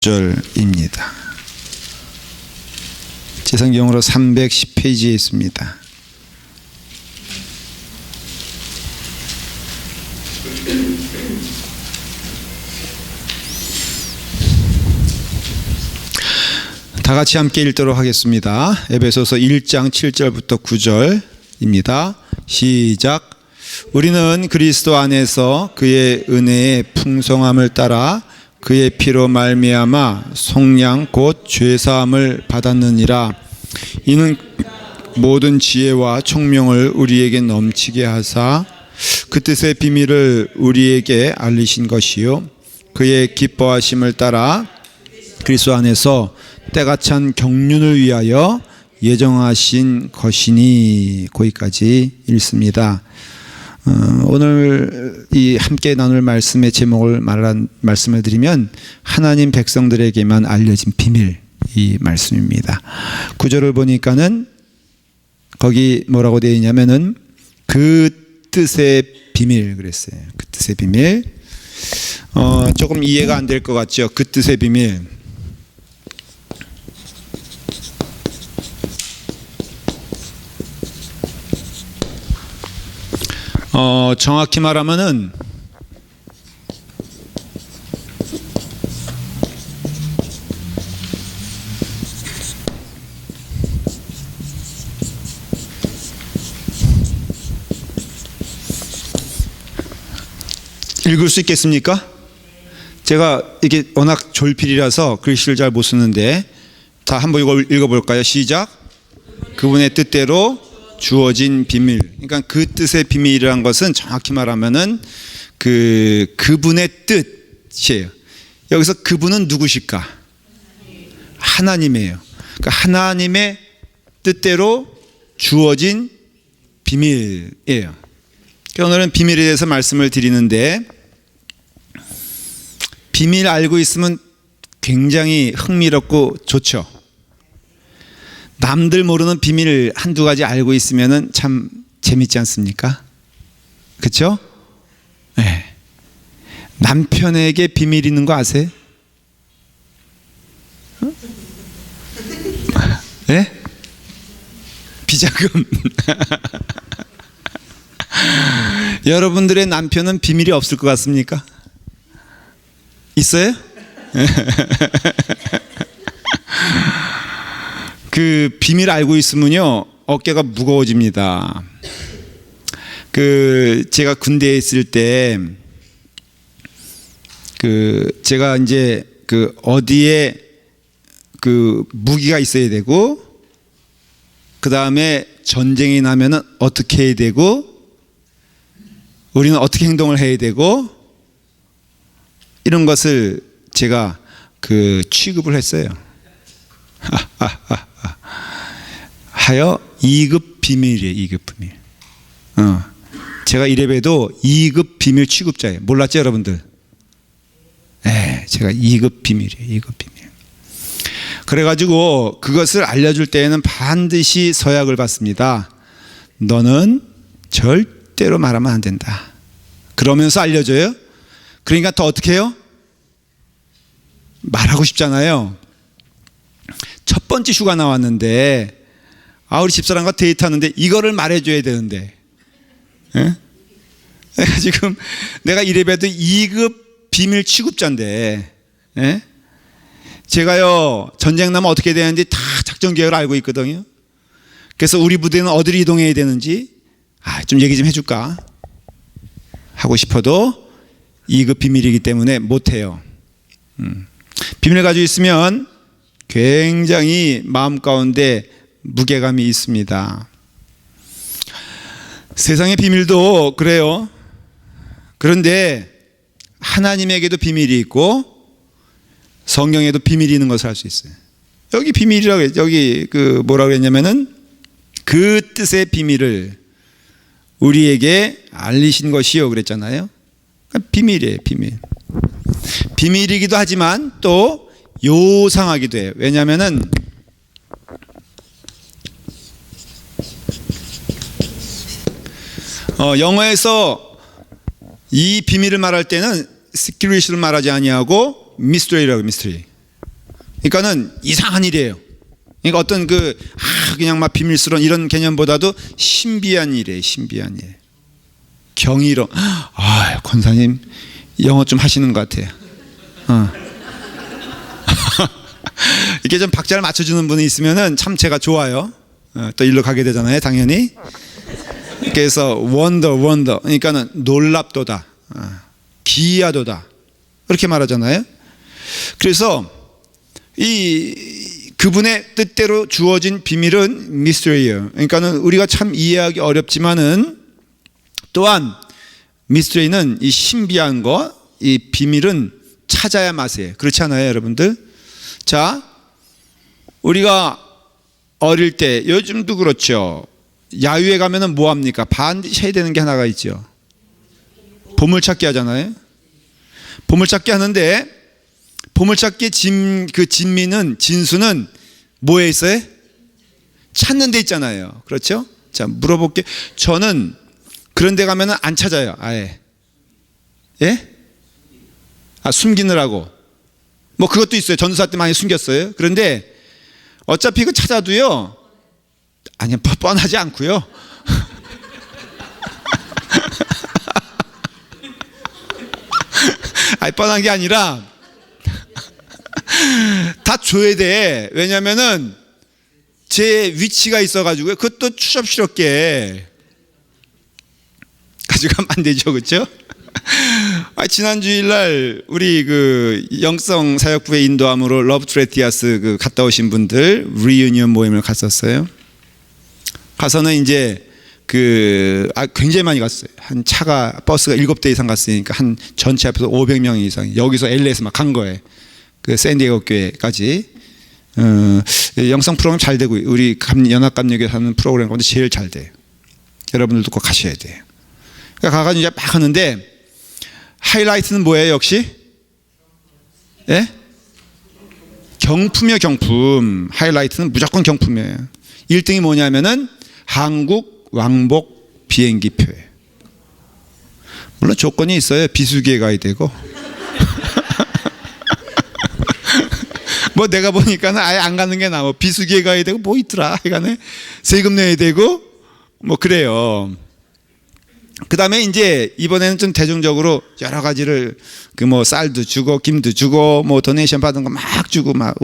9절입니다. 제 성경으로 310페이지에 있습니다. 다 같이 함께 읽도록 하겠습니다. 에베소서 1장 7절부터 9절입니다. 시작. 우리는 그리스도 안에서 그의 은혜의 풍성함을 따라 그의 피로 말미암아 속량 곧 죄사함을 받았느니라. 이는 모든 지혜와 총명을 우리에게 넘치게 하사 그 뜻의 비밀을 우리에게 알리신 것이요 그의 기뻐하심을 따라 그리스도 안에서 때가 찬 경륜을 위하여 예정하신 것이니. 거기까지 읽습니다. 오늘 이 함께 나눌 말씀의 제목을 말씀을 드리면 하나님 백성들에게만 알려진 비밀, 이 말씀입니다. 구절을 보니까는 거기 뭐라고 되어 있냐면은 그 뜻의 비밀 그랬어요. 그 뜻의 비밀. 조금 이해가 안 될 것 같죠? 그 뜻의 비밀. 정확히 말하면은 읽을 수 있겠습니까? 제가 이게 워낙 졸필이라서 글씨를 잘 못 쓰는데 다 한번 읽어볼까요? 시작. 그분의 뜻대로 주어진 비밀. 그러니까 그 뜻의 비밀이란 것은 정확히 말하면은 그분의 뜻이에요. 여기서 그분은 누구실까? 하나님이에요. 그러니까 하나님의 뜻대로 주어진 비밀이에요. 그러니까 오늘은 비밀에 대해서 말씀을 드리는데, 비밀 알고 있으면 굉장히 흥미롭고 좋죠. 남들 모르는 비밀 한두 가지 알고 있으면 참 재밌지 않습니까? 그렇죠? 네. 남편에게 비밀 있는 거 아세요? 네? 비자금. 여러분들의 남편은 비밀이 없을 것 같습니까? 있어요? 그 비밀 알고 있으면요 어깨가 무거워집니다. 제가 군대에 있을 때 제가 이제 어디에 무기가 있어야 되고, 그 다음에 전쟁이 나면은 어떻게 해야 되고, 우리는 어떻게 행동을 해야 되고, 이런 것을 제가 취급을 했어요. 하여 2급 비밀이에요. 2급 비밀. 제가 이래봬도 2급 비밀 취급자예요. 몰랐죠 여러분들? 네, 제가 2급 비밀이에요. 2급 비밀. 그래가지고 그것을 알려줄 때에는 반드시 서약을 받습니다. 너는 절대로 말하면 안 된다. 그러면서 알려줘요. 그러니까 더 어떻게 해요? 말하고 싶잖아요. 첫 번째 휴가 나왔는데 우리 집사람과 데이트하는데 이거를 말해줘야 되는데, 내가 지금 이래봬도 2급 비밀 취급자인데, 제가요 전쟁 나면 어떻게 되는지 다 작전 계획을 알고 있거든요. 그래서 우리 부대는 어디로 이동해야 되는지 좀 얘기 좀 해줄까 하고 싶어도 2급 비밀이기 때문에 못해요. 비밀을 가지고 있으면 굉장히 마음 가운데 무게감이 있습니다. 세상의 비밀도 그래요. 그런데 하나님에게도 비밀이 있고 성경에도 비밀이 있는 것을 알 수 있어요. 여기 비밀이라고 했죠. 여기 뭐라고 했냐면은 그 뜻의 비밀을 우리에게 알리신 것이요 그랬잖아요. 그러니까 비밀이에요. 비밀. 비밀이기도 하지만 또 요상하기도 해요. 왜냐하면은 영어에서 이 비밀을 말할 때는 시크릿을 말하지 아니하고 미스터리라고. 미스터리. 그러니까는 이상한 일이에요. 그러니까 어떤 그냥 막 비밀스러운 이런 개념보다도 신비한 일이에요. 신비한 일. 경이로. 권사님 영어 좀 하시는 것 같아요. 이렇게 좀 박자를 맞춰주는 분이 있으면은 참 제가 좋아요. 또 일로 가게 되잖아요, 당연히. 그래서 wonder 그러니까는 놀랍도다, 기이하도다 그렇게 말하잖아요. 그래서 그분의 뜻대로 주어진 비밀은 미스터리예요. 그러니까는 우리가 참 이해하기 어렵지만은 또한 미스터리는 이 신비한 거, 이 비밀은 찾아야 맛이에요. 그렇지 않아요, 여러분들? 자, 우리가 어릴 때, 요즘도 그렇죠. 야유회 가면은 뭐 합니까? 반드시 해야 되는 게 하나가 있죠. 보물찾기 하잖아요. 보물찾기 하는데, 보물찾기 진수는 뭐에 있어요? 찾는 데 있잖아요. 그렇죠? 자, 물어볼게요. 저는 그런 데 가면은 안 찾아요, 아예. 예? 숨기느라고. 뭐 그것도 있어요. 전도사 때 많이 숨겼어요. 그런데 어차피 그 찾아도요, 아니, 뻔하지 않고요. 아니, 뻔한 게 아니라 다 줘야 돼. 왜냐면은 제 위치가 있어가지고요. 그것도 추접스럽게 가져가면 안 되죠, 그렇죠? 지난 주일날 우리 영성 사역부의 인도함으로 러브 트레티아스 갔다 오신 분들 리유니언 모임을 갔었어요. 가서는 이제 굉장히 많이 갔어요. 한 버스가 7대 이상 갔으니까 한 전체 앞에서 500명 이상. 여기서 LA에서 막 간 거예요. 샌디에고 교회까지. 영성 프로그램 잘 되고, 우리 연합감력에서 하는 프로그램 가운데 제일 잘 돼요. 여러분들도 꼭 가셔야 돼요. 그러니까 가가지고 이제 막 하는데, 하이라이트는 뭐예요, 역시? 예? 경품이요, 경품. 하이라이트는 무조건 경품이에요. 1등이 뭐냐면은 한국 왕복 비행기표예요. 물론 조건이 있어요. 비수기에 가야 되고. 뭐 내가 보니까는 아예 안 가는 게 나아. 비수기에 가야 되고 뭐 있더라. 하여간에 세금 내야 되고 뭐 그래요. 그 다음에 이제 이번에는 좀 대중적으로 여러 가지를 뭐 쌀도 주고 김도 주고 뭐 도네이션 받은 거 막 주고 막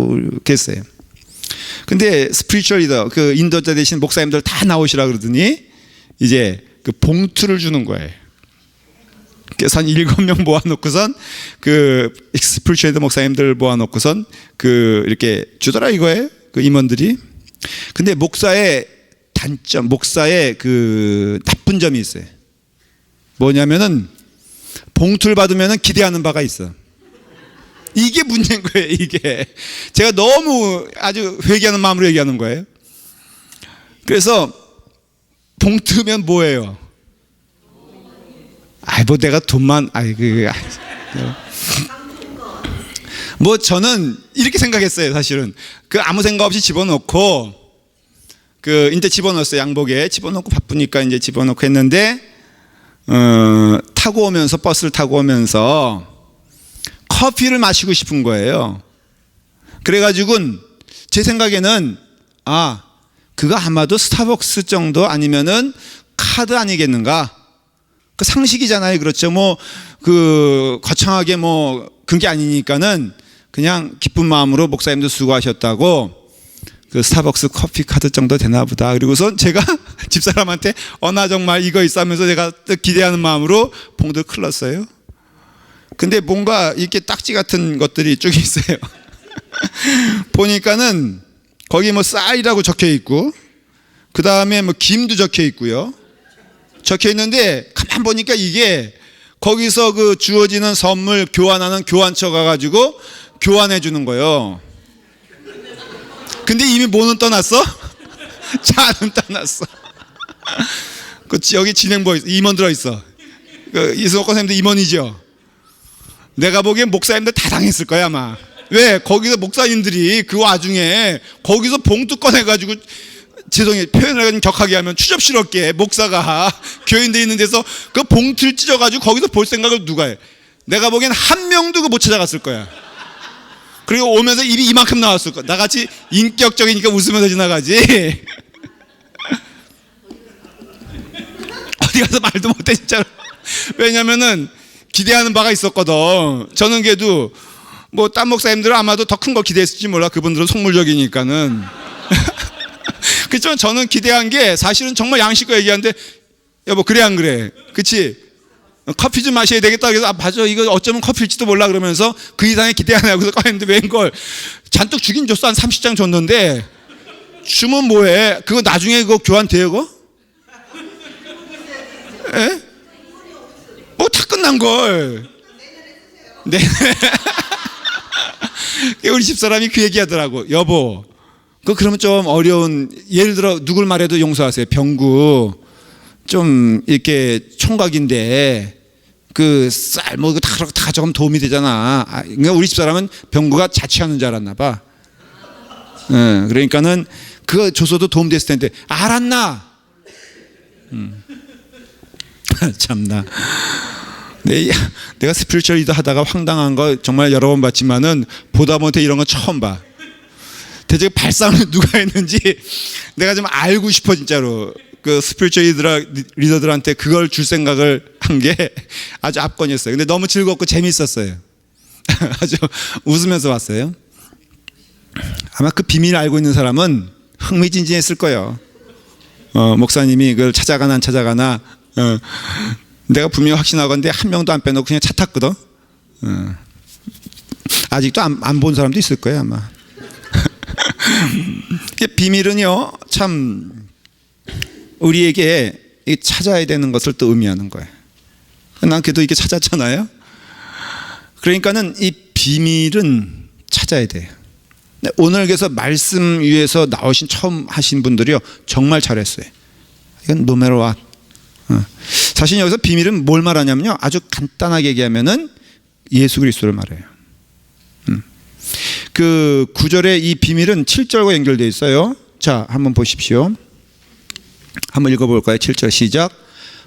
그랬어요. 근데 스피리추얼 리더, 인도자 되신 목사님들 다 나오시라 그러더니 이제 봉투를 주는 거예요. 그래서 한 7명 모아놓고선 스피리추얼 리더 목사님들 모아놓고선 이렇게 주더라 이거예요. 임원들이. 근데 목사의 단점, 목사의 나쁜 점이 있어요. 뭐냐면은 봉투를 받으면은 기대하는 바가 있어. 이게 문제인 거예요. 이게 제가 너무 아주 회개하는 마음으로 얘기하는 거예요. 그래서 봉투면 뭐예요? 뭐 내가 돈만 뭐 저는 이렇게 생각했어요. 사실은 아무 생각 없이 집어넣고 이제 집어넣었어요. 양복에 집어넣고 바쁘니까 이제 집어넣고 했는데 타고 오면서 버스를 타고 오면서 커피를 마시고 싶은 거예요. 그래가지고 제 생각에는 그거 아마도 스타벅스 정도 아니면은 카드 아니겠는가? 상식이잖아요. 그렇죠. 뭐 거창하게 뭐 그게 아니니까는 그냥 기쁜 마음으로 목사님도 수고하셨다고 스타벅스 커피 카드 정도 되나 보다. 그리고선 제가 집사람한테 나 정말 이거 있어 하면서 제가 기대하는 마음으로 봉투를 클렀어요. 근데 뭔가 이렇게 딱지 같은 것들이 쭉 있어요. 보니까는 거기 뭐 쌀이라고 적혀 있고, 그 다음에 뭐 김도 적혀 있고요. 적혀 있는데 가만 보니까 이게 거기서 주어지는 선물 교환하는 교환처 가가지고 교환해 주는 거예요. 근데 이미 뭐는 떠났어? 차는 떠났어. 여기 진행부 임원 들어있어. 이승옥 선생님도 임원이죠. 내가 보기엔 목사님들 다 당했을 거야 아마. 왜? 거기서 목사님들이 그 와중에 거기서 봉투 꺼내가지고, 죄송해요 표현을 좀 격하게 하면 추접스럽게 목사가 교인들 있는 데서 그 봉투를 찢어가지고 거기서 볼 생각을 누가 해? 내가 보기엔 한 명도 못 찾아갔을 거야. 그리고 오면서 입이 이만큼 나왔을 거야. 나같이 인격적이니까 웃으면서 지나가지. 어디 가서 말도 못해 진짜로. 왜냐면은 기대하는 바가 있었거든. 저는 그래도 뭐 딴 목사님들은 아마도 더 큰 거 기대했을지 몰라. 그분들은 속물적이니까는. 그렇지만 저는 기대한 게 사실은 정말 양식껏 얘기하는데, 여보 그래 안 그래? 그치? 커피 좀 마셔야 되겠다. 그래서 아 맞아, 이거 어쩌면 커피일지도 몰라 그러면서 그 이상의 기대 안 하고서 꺼냈는데 웬걸 잔뜩 주긴 줬어. 한 30장 줬는데 주면 뭐해? 그거 나중에 그거 교환돼요 그거? 에? 뭐 다 끝난 걸. 네. 우리 집사람이 그 얘기하더라고. 여보 그러면 좀 어려운, 예를 들어 누굴 말해도 용서하세요. 병구 좀 이렇게 총각인데 그 쌀 뭐 다 조금 도움이 되잖아. 그러니까 우리 집사람은 병구가 자취하는 줄 알았나 봐. 그러니까는 그거 줘서도 도움 됐을 텐데 알았나? 참나. 내가 스피리추얼 리더 하다가 황당한 거 정말 여러 번 봤지만은 보다 못해 이런 건 처음 봐. 대체 발상을 누가 했는지 내가 좀 알고 싶어 진짜로. 그 스피리추얼 리더들한테 그걸 줄 생각을 한 게 아주 압권이었어요. 근데 너무 즐겁고 재밌었어요. 아주 웃으면서 봤어요. 아마 그 비밀을 알고 있는 사람은 흥미진진했을 거예요. 목사님이 그걸 찾아가나 안 찾아가나. 내가 분명히 확신하건데 한 명도 안 빼놓고 그냥 차 탔거든. 아직도 안 본 사람도 있을 거예요 아마. 비밀은요 참 우리에게 찾아야 되는 것을 또 의미하는 거예요. 난 그래도 이렇게 찾았잖아요. 그러니까는 이 비밀은 찾아야 돼요. 오늘 그래서 말씀 위에서 나오신 처음 하신 분들이요 정말 잘했어요. 이건 no matter what. 사실 여기서 비밀은 뭘 말하냐면요 아주 간단하게 얘기하면은 예수 그리스도를 말해요. 그 9절에 이 비밀은 7절과 연결되어 있어요. 자 한번 보십시오. 한번 읽어볼까요? 7절 시작.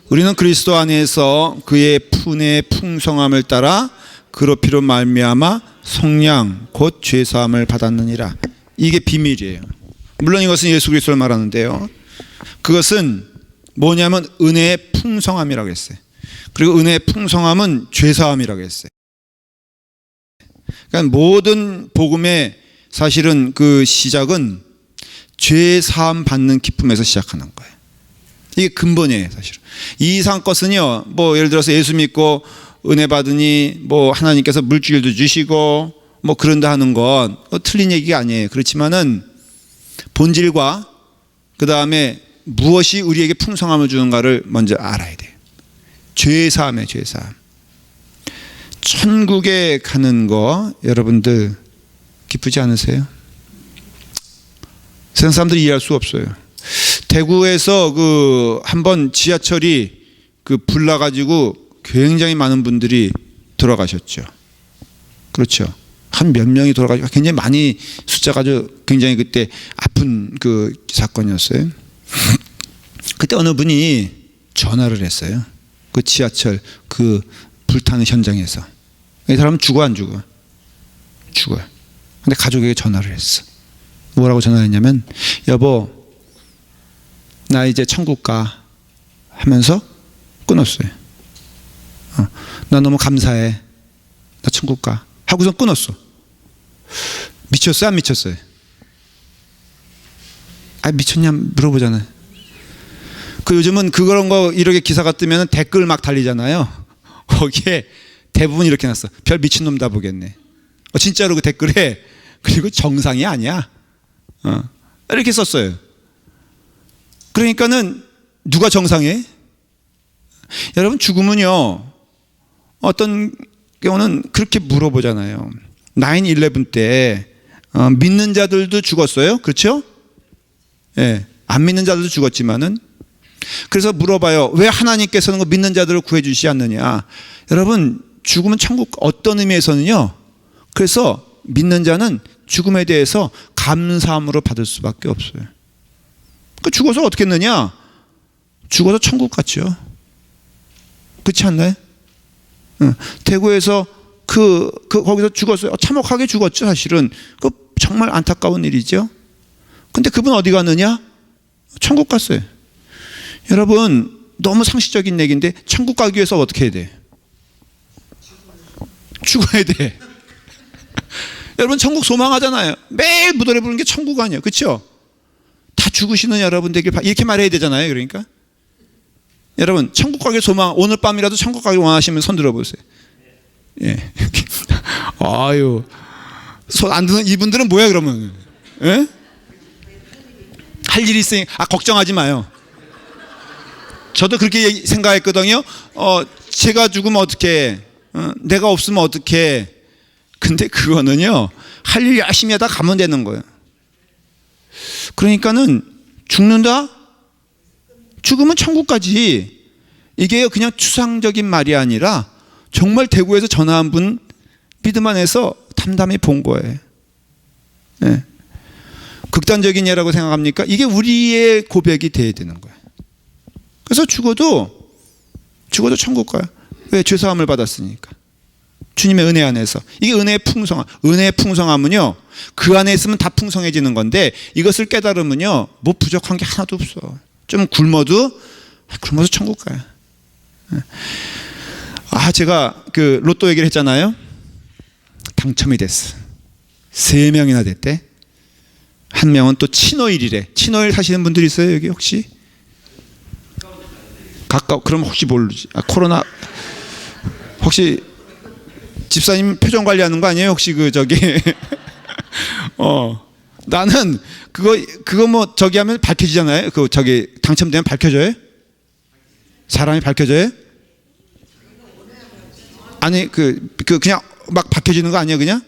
우리는 그리스도 안에서 그의 푼의 풍성함을 따라 그로 피로 말미암아 속량 곧 죄사함을 받았느니라. 이게 비밀이에요. 물론 이것은 예수 그리스도를 말하는데요. 그것은 뭐냐면 은혜의 풍성함이라고 했어요. 그리고 은혜의 풍성함은 죄사함이라고 했어요. 그러니까 모든 복음의 사실은 그 시작은 죄사함 받는 기쁨에서 시작하는 거예요. 이게 근본이에요 사실은. 이 이상 것은요 뭐 예를 들어서 예수 믿고 은혜 받으니 뭐 하나님께서 물질도 주시고 뭐 그런다 하는 건 틀린 얘기가 아니에요. 그렇지만은 본질과 그 다음에 무엇이 우리에게 풍성함을 주는가를 먼저 알아야 돼요. 죄사함이에요. 죄사함. 천국에 가는 거 여러분들 기쁘지 않으세요? 세상 사람들이 이해할 수 없어요. 대구에서 그 한번 지하철이 그 불나가지고 굉장히 많은 분들이 돌아가셨죠. 그렇죠. 한 몇 명이 돌아가지고 굉장히 많이 숫자가 아주 굉장히 그때 아픈 그 사건이었어요. 그때 어느 분이 전화를 했어요. 그 지하철 그 불타는 현장에서. 이 사람은 죽어 안 죽어? 죽어요. 근데 가족에게 전화를 했어. 뭐라고 전화했냐면 여보 나 이제 천국 가 하면서 끊었어요. 나 너무 감사해. 나 천국 가 하고서 끊었어. 미쳤어요? 안 미쳤어요? 아 미쳤냐 물어보잖아요. 그 요즘은 그런 거 이렇게 기사가 뜨면 댓글 막 달리잖아요. 거기에 대부분 이렇게 놨어. 별 미친놈 다 보겠네. 진짜로 그 댓글에 그리고 정상이 아니야. 이렇게 썼어요. 그러니까는 누가 정상해? 여러분 죽으면요 어떤 경우는 그렇게 물어보잖아요. 9/11 때 믿는 자들도 죽었어요. 그렇죠? 예, 안 믿는 자들도 죽었지만은 그래서 물어봐요. 왜 하나님께서는 그 믿는 자들을 구해주시지 않느냐? 여러분 죽으면 천국 어떤 의미에서는요. 그래서 믿는 자는 죽음에 대해서 감사함으로 받을 수밖에 없어요. 그 죽어서 어떻게 했느냐? 죽어서 천국 갔죠. 그렇지 않나요? 대구에서 거기서 죽었어요. 참혹하게 죽었죠, 사실은. 그 정말 안타까운 일이죠. 근데 그분 어디 갔느냐? 천국 갔어요. 여러분, 너무 상식적인 얘기인데, 천국 가기 위해서 어떻게 해야 돼? 죽어야 돼. 여러분, 천국 소망하잖아요. 매일 무덤에 부르는 게 천국 아니에요. 그렇죠? 다 죽으시는 여러분 되길 이렇게 말해야 되잖아요. 그러니까 여러분, 천국 가길 소망, 오늘 밤이라도 천국 가길 원하시면 손 들어보세요. 예. 아유, 손 안 드는 이분들은 뭐야 그러면? 예? 할 일이 있으니 걱정하지 마요. 저도 그렇게 생각했거든요. 제가 죽으면 어떡해? 내가 없으면 어떡해? 근데 그거는요, 할 일 열심히 하다 가면 되는 거예요. 그러니까는 죽는다? 죽으면 천국 가지. 이게 그냥 추상적인 말이 아니라 정말 대구에서 전화한 분 믿음 안에서 담담히 본 거예요. 네. 극단적인 예라고 생각합니까? 이게 우리의 고백이 돼야 되는 거예요. 그래서 죽어도 천국 가요. 왜? 죄사함을 받았으니까. 주님의 은혜 안에서. 이게 은혜의 풍성함. 은혜의 풍성함은요, 그 안에 있으면 다 풍성해지는 건데, 이것을 깨달으면요, 뭐 부족한 게 하나도 없어. 좀 굶어서 천국 가요. 제가 그 로또 얘기를 했잖아요. 당첨이 됐어. 3명이나 됐대. 한 명은 또 친오일이래. 친오일 사시는 분들 있어요, 여기 혹시? 그럼 혹시 모르지. 코로나 혹시 집사님 표정 관리하는 거 아니에요? 혹시 나는 그거 뭐 저기 하면 밝혀지잖아요. 당첨되면 밝혀져요? 사람이 밝혀져요? 아니 그냥 막 밝혀지는 거 아니에요, 그냥?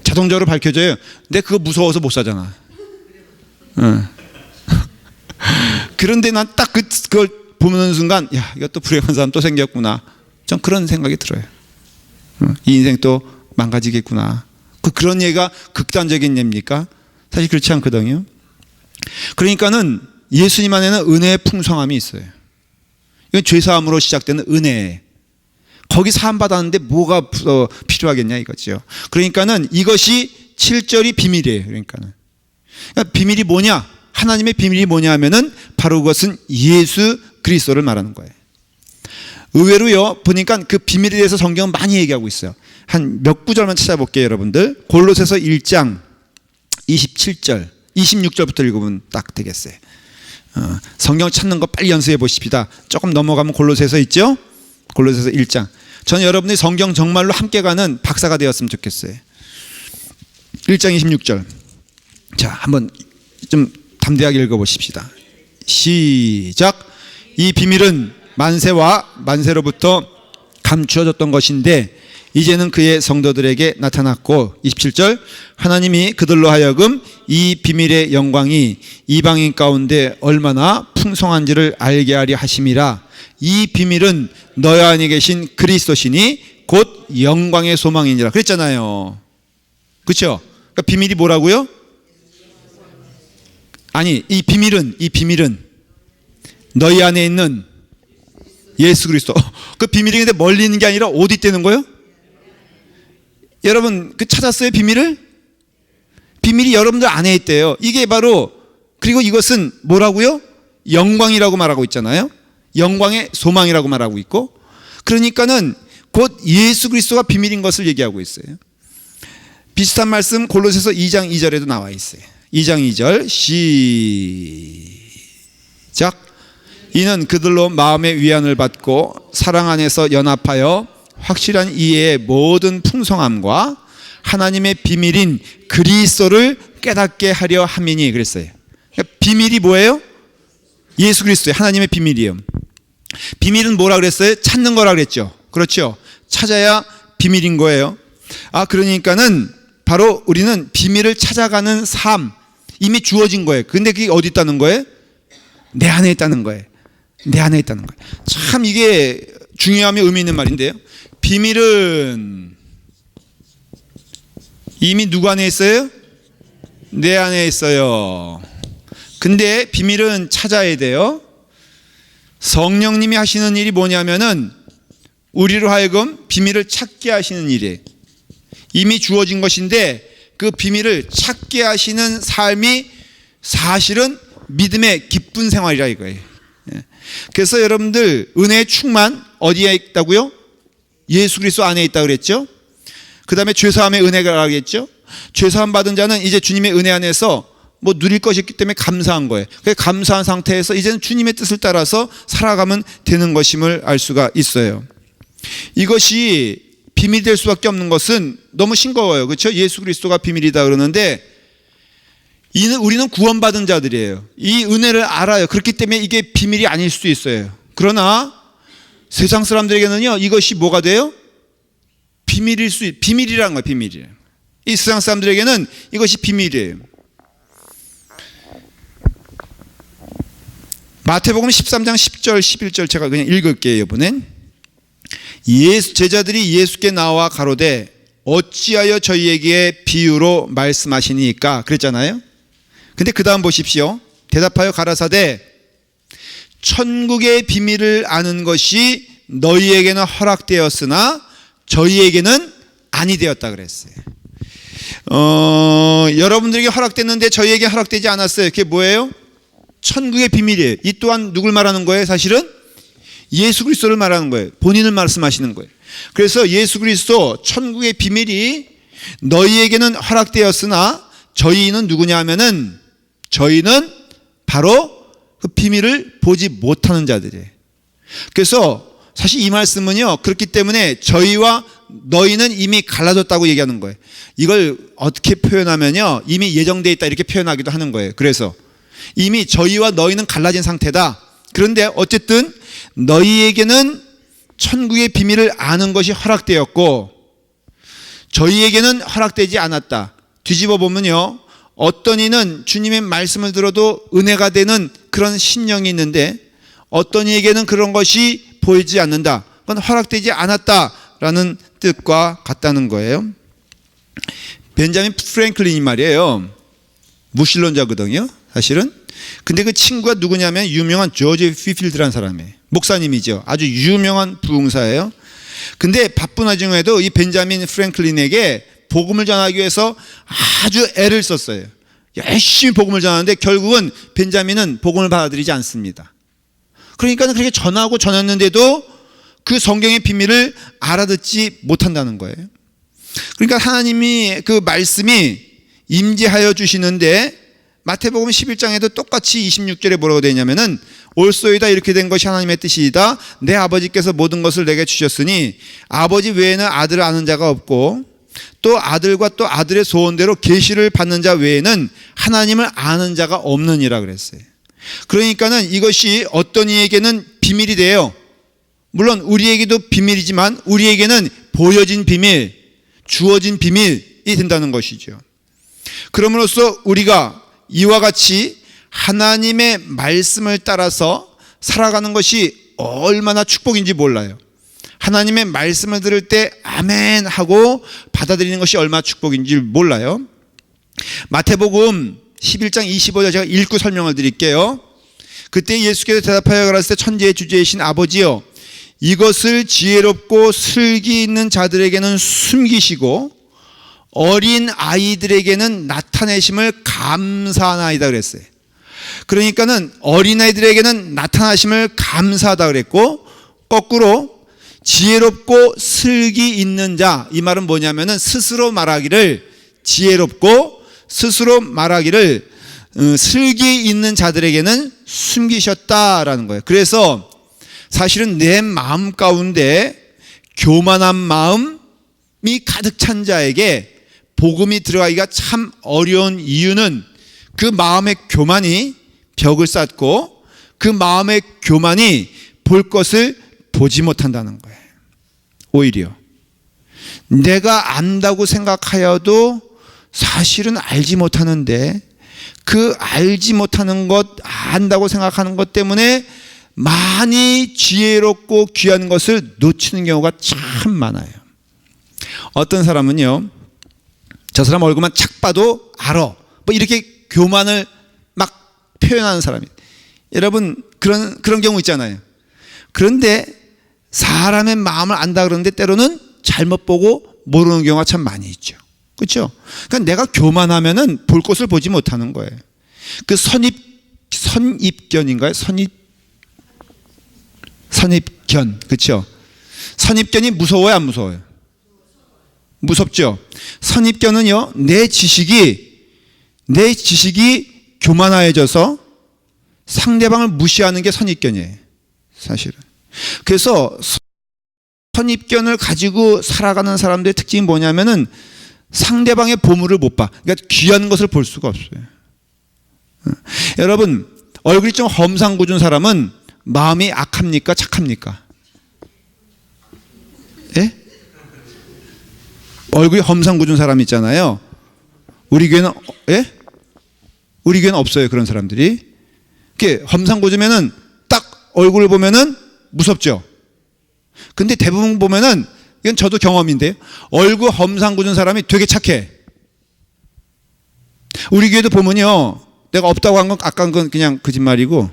자동적으로 밝혀져요. 근데 그거 무서워서 못 사잖아. 그런데 난 딱 그걸 보는 순간, 야, 이것도 불행한 사람 또 생겼구나. 전 그런 생각이 들어요. 이 인생 또 망가지겠구나. 그런 예가 극단적인 예입니까? 사실 그렇지 않거든요. 그러니까는 예수님 안에는 은혜의 풍성함이 있어요. 이건 죄사함으로 시작되는 은혜. 거기 사함 받았는데 뭐가 필요하겠냐 이거죠. 그러니까는 이것이 7절이 비밀이에요. 그러니까 비밀이 뭐냐? 하나님의 비밀이 뭐냐 하면은 바로 그것은 예수 그리스도를 말하는 거예요. 의외로요, 보니까 그 비밀에 대해서 성경은 많이 얘기하고 있어요. 한 몇 구절만 찾아볼게요, 여러분들. 골로새서 1장 27절, 26절부터 읽으면 딱 되겠어요. 성경 찾는 거 빨리 연습해 보십시다. 조금 넘어가면 골로새서 있죠? 골로새서 1장. 저는 여러분들이 성경 정말로 함께 가는 박사가 되었으면 좋겠어요. 1장 26절. 자, 한번 좀 담대하게 읽어보십시다. 시작. 이 비밀은 만세와 만세로부터 감추어졌던 것인데 이제는 그의 성도들에게 나타났고, 27절, 하나님이 그들로 하여금 이 비밀의 영광이 이방인 가운데 얼마나 풍성한지를 알게 하려 하심이라. 이 비밀은 너희 안에 계신 그리스도시니 곧 영광의 소망이니라 그랬잖아요. 그렇죠? 그러니까 비밀이 뭐라고요? 아니, 이 비밀은 너희 안에 있는 예수 그리스도. 그 비밀이 근데 멀리 있는 게 아니라 어디 있다는 거예요? 여러분, 찾았어요, 비밀을? 비밀이 여러분들 안에 있대요. 이게 바로, 그리고 이것은 뭐라고요? 영광이라고 말하고 있잖아요. 영광의 소망이라고 말하고 있고, 그러니까는 곧 예수 그리스도가 비밀인 것을 얘기하고 있어요. 비슷한 말씀 골로새서 2장 2절에도 나와 있어요. 2장 2절 시작. 이는 그들로 마음의 위안을 받고 사랑 안에서 연합하여 확실한 이해의 모든 풍성함과 하나님의 비밀인 그리스도를 깨닫게 하려 함이니 그랬어요. 그러니까 비밀이 뭐예요? 예수 그리스도의 하나님의 비밀이에요. 비밀은 뭐라 그랬어요? 찾는 거라 그랬죠. 그렇죠? 찾아야 비밀인 거예요. 그러니까는 바로 우리는 비밀을 찾아가는 삶, 이미 주어진 거예요. 근데 그게 어디 있다는 거예요? 내 안에 있다는 거예요. 내 안에 있다는 거예요. 참 이게 중요하며 의미 있는 말인데요. 비밀은 이미 누구 안에 있어요? 내 안에 있어요. 근데 비밀은 찾아야 돼요. 성령님이 하시는 일이 뭐냐면은 우리로 하여금 비밀을 찾게 하시는 일이에요. 이미 주어진 것인데 그 비밀을 찾게 하시는 삶이 사실은 믿음의 기쁜 생활이라 이거예요. 그래서 여러분들 은혜의 충만 어디에 있다고요? 예수 그리스도 안에 있다고 그랬죠. 그 다음에 죄사함의 은혜가 하겠죠. 죄사함 받은 자는 이제 주님의 은혜 안에서 뭐 누릴 것이 있기 때문에 감사한 거예요. 감사한 상태에서 이제는 주님의 뜻을 따라서 살아가면 되는 것임을 알 수가 있어요. 이것이 비밀이 될 수밖에 없는 것은 너무 싱거워요. 그렇죠? 예수 그리스도가 비밀이다 그러는데 우리는 구원받은 자들이에요. 이 은혜를 알아요. 그렇기 때문에 이게 비밀이 아닐 수도 있어요. 그러나 세상 사람들에게는요, 이것이 뭐가 돼요? 비밀이라는 거예요. 비밀이에요. 이 세상 사람들에게는 이것이 비밀이에요. 마태복음 13장 10절 11절 제가 그냥 읽을게요. 이번엔 제자들이 예수께 나와 가로되 어찌하여 저희에게 비유로 말씀하시니까 그랬잖아요. 근데 그 다음 보십시오. 대답하여 가라사대 천국의 비밀을 아는 것이 너희에게는 허락되었으나 저희에게는 아니 되었다 그랬어요. 여러분들에게 허락됐는데 저희에게 허락되지 않았어요. 그게 뭐예요? 천국의 비밀이에요. 이 또한 누굴 말하는 거예요? 사실은 예수 그리스도를 말하는 거예요. 본인을 말씀하시는 거예요. 그래서 예수 그리스도 천국의 비밀이 너희에게는 허락되었으나 저희는 누구냐 하면은 저희는 바로 그 비밀을 보지 못하는 자들이에요. 그래서 사실 이 말씀은요, 그렇기 때문에 저희와 너희는 이미 갈라졌다고 얘기하는 거예요. 이걸 어떻게 표현하면요, 이미 예정되어 있다 이렇게 표현하기도 하는 거예요. 그래서 이미 저희와 너희는 갈라진 상태다. 그런데 어쨌든 너희에게는 천국의 비밀을 아는 것이 허락되었고 저희에게는 허락되지 않았다. 뒤집어 보면요, 어떤 이는 주님의 말씀을 들어도 은혜가 되는 그런 심령이 있는데 어떤 이에게는 그런 것이 보이지 않는다. 그건 허락되지 않았다라는 뜻과 같다는 거예요. 벤자민 프랭클린이 말이에요, 무신론자거든요 사실은. 근데 그 친구가 누구냐면 유명한 조지 피필드라는 사람이에요. 목사님이죠. 아주 유명한 부흥사예요. 근데 바쁜 와중에도 이 벤자민 프랭클린에게 복음을 전하기 위해서 아주 애를 썼어요. 열심히 복음을 전하는데 결국은 벤자민은 복음을 받아들이지 않습니다. 그러니까 그렇게 전하고 전했는데도 그 성경의 비밀을 알아듣지 못한다는 거예요. 그러니까 하나님이 그 말씀이 임재하여 주시는데 마태복음 11장에도 똑같이 26절에 뭐라고 되어 있냐면은 올소이다 이렇게 된 것이 하나님의 뜻이다. 내 아버지께서 모든 것을 내게 주셨으니 아버지 외에는 아들을 아는 자가 없고 또 아들과 또 아들의 소원대로 계시를 받는 자 외에는 하나님을 아는 자가 없느니라 그랬어요. 그러니까는 이것이 어떤 이에게는 비밀이 돼요. 물론 우리에게도 비밀이지만 우리에게는 보여진 비밀, 주어진 비밀이 된다는 것이죠. 그럼으로써 우리가 이와 같이 하나님의 말씀을 따라서 살아가는 것이 얼마나 축복인지 몰라요. 하나님의 말씀을 들을 때 아멘 하고 받아들이는 것이 얼마나 축복인지 몰라요. 마태복음 11장 25절 제가 읽고 설명을 드릴게요. 그때 예수께서 대답하여 가라사대 천지의 주제이신 아버지여 이것을 지혜롭고 슬기 있는 자들에게는 숨기시고 어린 아이들에게는 나타내심을 감사하나이다 그랬어요. 그러니까는 어린아이들에게는 나타나심을 감사하다 그랬고 거꾸로 지혜롭고 슬기 있는 자, 이 말은 뭐냐면은 스스로 말하기를 지혜롭고 스스로 말하기를 슬기 있는 자들에게는 숨기셨다라는 거예요. 그래서 사실은 내 마음 가운데 교만한 마음이 가득 찬 자에게 복음이 들어가기가 참 어려운 이유는 그 마음의 교만이 벽을 쌓고 그 마음의 교만이 볼 것을 보지 못한다는 거예요. 오히려 내가 안다고 생각하여도 사실은 알지 못하는데 그 알지 못하는 것, 안다고 생각하는 것 때문에 많이 지혜롭고 귀한 것을 놓치는 경우가 참 많아요. 어떤 사람은요, 저 사람 얼굴만 착 봐도 알아, 뭐 이렇게 교만을 막 표현하는 사람이, 여러분 그런 경우 있잖아요. 그런데 사람의 마음을 안다 그러는데 때로는 잘못 보고 모르는 경우가 참 많이 있죠. 그렇죠? 그러니까 내가 교만하면은 볼 것을 보지 못하는 거예요. 그 선입견인가요? 선입견. 그렇죠? 선입견이 무서워요, 안 무서워요? 무섭죠? 선입견은요, 내 지식이 교만해져서 상대방을 무시하는 게 선입견이에요, 사실은. 그래서 선입견을 가지고 살아가는 사람들의 특징이 뭐냐면은 상대방의 보물을 못 봐. 그러니까 귀한 것을 볼 수가 없어요. 여러분, 얼굴이 좀 험상궂은 사람은 마음이 악합니까? 착합니까? 예? 얼굴이 험상궂은 사람 있잖아요. 우리 교회는, 예? 우리 교회는 없어요, 그런 사람들이. 이렇게 험상궂으면은 딱 얼굴을 보면은 무섭죠. 근데 대부분 보면은, 이건 저도 경험인데요, 얼굴 험상궂은 사람이 되게 착해. 우리 교회도 보면요, 내가 없다고 한 건 아까 건 그냥 거짓말이고,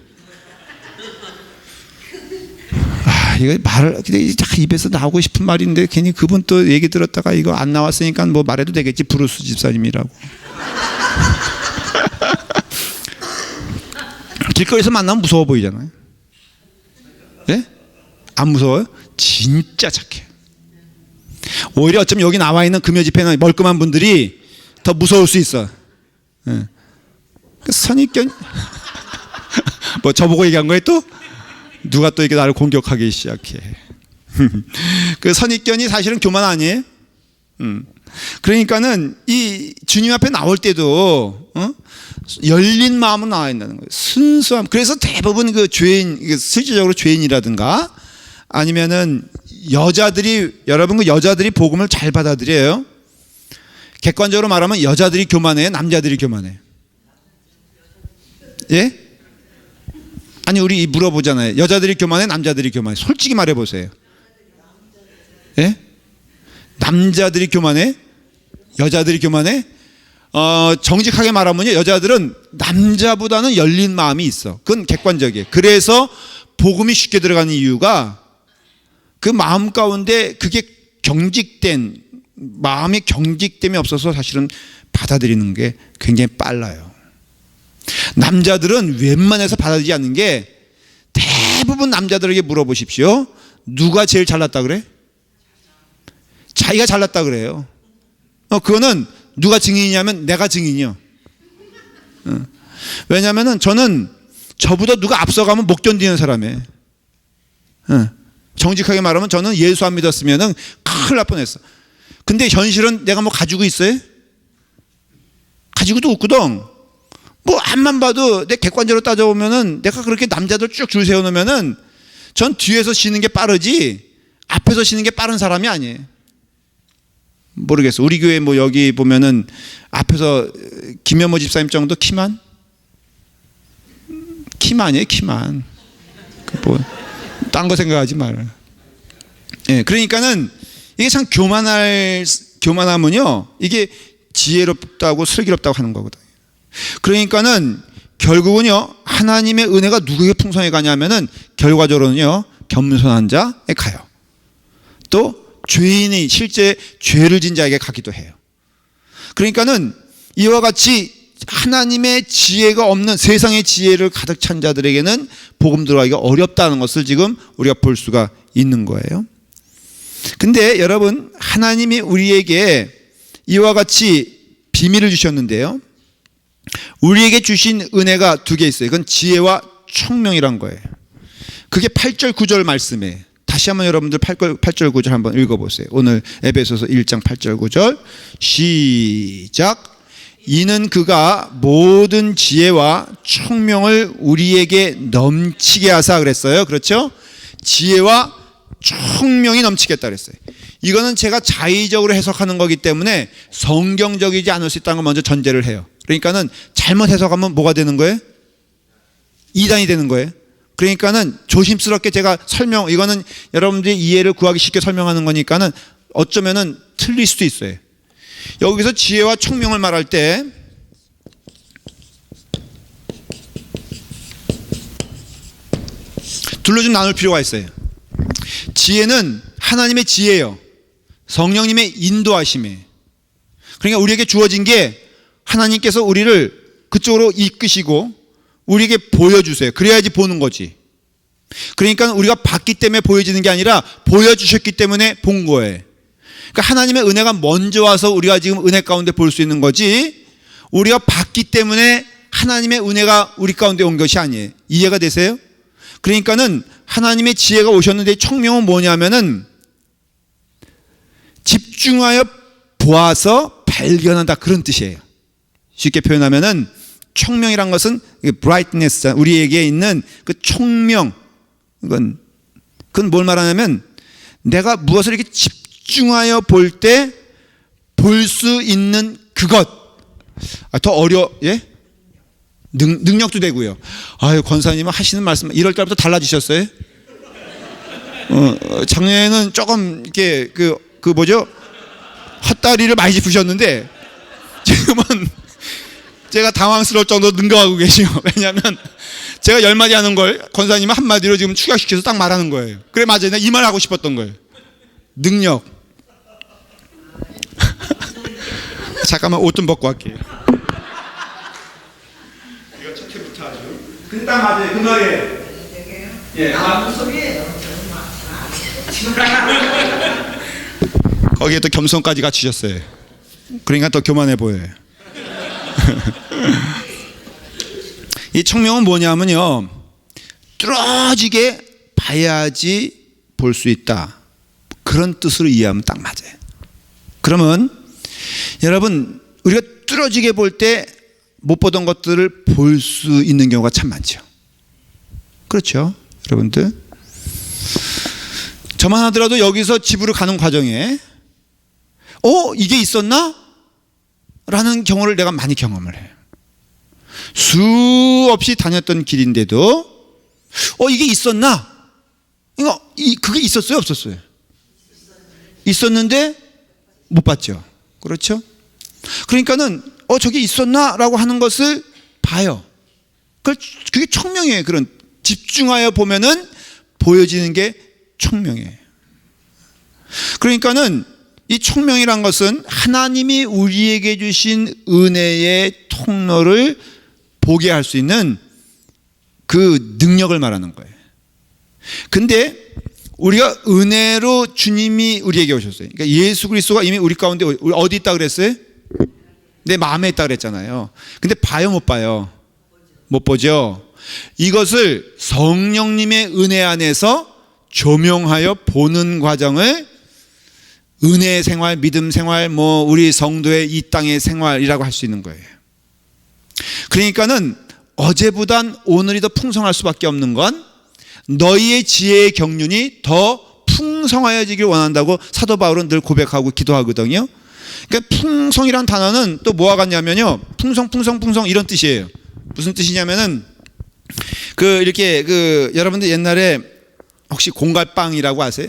이거 말을 입에서 나오고 싶은 말인데 괜히 그분 또 얘기 들었다가 이거 안 나왔으니까 뭐 말해도 되겠지, 브루스 집사님이라고. 길거리에서 만나면 무서워 보이잖아요. 예? 안 무서워요? 진짜 착해. 오히려 어쩌면 여기 나와 있는 금요 집회는 멀끔한 분들이 더 무서울 수 있어. 예. 선입견. 뭐 저보고 얘기한 거에 또 누가 또 이렇게 나를 공격하기 시작해. 그 선입견이 사실은 교만 아니에요? 그러니까는 이 주님 앞에 나올 때도 열린 마음으로 나와야 된다는 거예요. 순수함. 그래서 대부분 그 죄인, 실질적으로 죄인이라든가 아니면은 여러분 그 여자들이 복음을 잘 받아들여요. 객관적으로 말하면 여자들이 교만해요, 남자들이 교만해요? 예? 아니, 우리 물어보잖아요. 여자들이 교만해, 남자들이 교만해? 솔직히 말해보세요. 예? 남자들이 교만해? 여자들이 교만해? 정직하게 말하면요, 여자들은 남자보다는 열린 마음이 있어. 그건 객관적이에요. 그래서 복음이 쉽게 들어가는 이유가 그 마음 가운데 그게 마음의 경직됨이 없어서 사실은 받아들이는 게 굉장히 빨라요. 남자들은 웬만해서 받아들이지 않는 게, 대부분 남자들에게 물어보십시오. 누가 제일 잘났다 그래? 자기가 잘났다 그래요. 그거는 누가 증인이냐면 내가 증인이요. 왜냐하면 저는 저보다 누가 앞서가면 못 견디는 사람이에요. 정직하게 말하면 저는 예수 안 믿었으면 큰일 날 뻔했어. 근데 현실은 내가 뭐 가지고 있어요? 가지고도 없거든. 뭐 앞만 봐도 내 객관적으로 따져보면은 내가 그렇게 남자들 쭉 줄 세워놓으면은 전 뒤에서 쉬는 게 빠르지 앞에서 쉬는 게 빠른 사람이 아니에요. 모르겠어. 우리 교회 뭐 여기 보면은 앞에서 김현모 집사님 정도 키만 아니에요, 키만. 뭐 딴 거 생각하지 말아요. 예, 그러니까는 이게 참 교만하면요, 이게 지혜롭다고 슬기롭다고 하는 거거든요. 그러니까는 결국은요, 하나님의 은혜가 누구에게 풍성해 가냐면은 결과적으로는요, 겸손한 자에 가요. 또 죄인이 실제 죄를 진 자에게 가기도 해요. 그러니까는 이와 같이 하나님의 지혜가 없는, 세상의 지혜를 가득 찬 자들에게는 복음 들어가기가 어렵다는 것을 지금 우리가 볼 수가 있는 거예요. 근데 여러분, 하나님이 우리에게 이와 같이 비밀을 주셨는데요, 우리에게 주신 은혜가 두 개 있어요. 그건 지혜와 총명이란 거예요. 그게 8절 9절 말씀이에요. 다시 한번 여러분들 8절 9절 한번 읽어보세요. 오늘 에베소서 1장 8절 9절 시작. 이는 그가 모든 지혜와 총명을 우리에게 넘치게 하사 그랬어요. 그렇죠? 지혜와 총명이 넘치겠다 그랬어요. 이거는 제가 자의적으로 해석하는 거기 때문에 성경적이지 않을 수 있다는 걸 먼저 전제를 해요. 그러니까는 잘못 해석하면 뭐가 되는 거예요? 이단이 되는 거예요. 그러니까는 조심스럽게 제가 이거는 여러분들이 이해를 구하기 쉽게 설명하는 거니까는 어쩌면은 틀릴 수도 있어요. 여기서 지혜와 총명을 말할 때 둘로 좀 나눌 필요가 있어요. 지혜는 하나님의 지혜예요. 성령님의 인도하심에. 그러니까 우리에게 주어진 게 하나님께서 우리를 그쪽으로 이끄시고 우리에게 보여주세요. 그래야지 보는 거지. 그러니까 우리가 봤기 때문에 보여지는 게 아니라 보여주셨기 때문에 본 거예요. 그러니까 하나님의 은혜가 먼저 와서 우리가 지금 은혜 가운데 볼 수 있는 거지, 우리가 봤기 때문에 하나님의 은혜가 우리 가운데 온 것이 아니에요. 이해가 되세요? 그러니까는 하나님의 지혜가 오셨는데 청명은 뭐냐면은 집중하여 보아서 발견한다, 그런 뜻이에요. 쉽게 표현하면은 청명이란 것은 brightness, 우리에게 있는 그 청명, 그건 뭘 말하냐면 내가 무엇을 이렇게 집중하여 볼 때 볼 수 있는 그것. 더 예? 능력도 되고요. 아유, 권사님은 하시는 말씀 이럴 때부터 달라지셨어요? 작년에는 조금 이렇게 그 뭐죠? 헛다리를 많이 짚으셨는데 지금은 제가 당황스러울 정도로 능가하고 계시요. 왜냐하면 제가 10마디 하는 걸 권사님은 한마디로 지금 축약시켜서 딱 말하는 거예요. 그래, 맞아요. 내가 이 말 하고 싶었던 거예요. 능력. 잠깐만 옷 좀 벗고 할게요. 이거 첫 회부터 아주. 근데 딱 맞아요. 그 말이에요. 예. 무슨 소리예요? 거기에 또 겸손까지 갖추셨어요. 그러니까 더 교만해 보여요. 이 청명은 뭐냐면요, 뚫어지게 봐야지 볼 수 있다, 그런 뜻으로 이해하면 딱 맞아요. 그러면 여러분, 우리가 뚫어지게 볼 때 못 보던 것들을 볼 수 있는 경우가 참 많죠. 그렇죠, 여러분들? 저만 하더라도 여기서 집으로 가는 과정에 이게 있었나? 라는 경우를 내가 많이 경험을 해요. 수없이 다녔던 길인데도 이게 있었나? 그게 있었어요, 없었어요? 있었는데 못 봤죠. 그렇죠? 그러니까는 저게 있었나? 라고 하는 것을 봐요. 그게 청명이에요. 그런 집중하여 보면은 보여지는 게 청명이에요. 그러니까는 이 청명이란 것은 하나님이 우리에게 주신 은혜의 통로를 보게 할 수 있는 그 능력을 말하는 거예요. 근데 우리가 은혜로 주님이 우리에게 오셨어요. 그러니까 예수 그리스도가 이미 우리 가운데 어디 있다 그랬어요? 내 마음에 있다 그랬잖아요. 근데 봐요, 못 봐요? 못 보죠. 이것을 성령님의 은혜 안에서 조명하여 보는 과정을 은혜의 생활, 믿음 생활, 우리 성도의 이 땅의 생활이라고 할 수 있는 거예요. 그러니까는 어제보단 오늘이 더 풍성할 수밖에 없는 건 너희의 지혜의 경륜이 더 풍성하여지길 원한다고 사도 바울은 늘 고백하고 기도하거든요. 그러니까 풍성이란 단어는 또 뭐와 같냐면요, 풍성 이런 뜻이에요. 무슨 뜻이냐면은 이렇게 여러분들 옛날에 혹시 공갈빵이라고 아세요?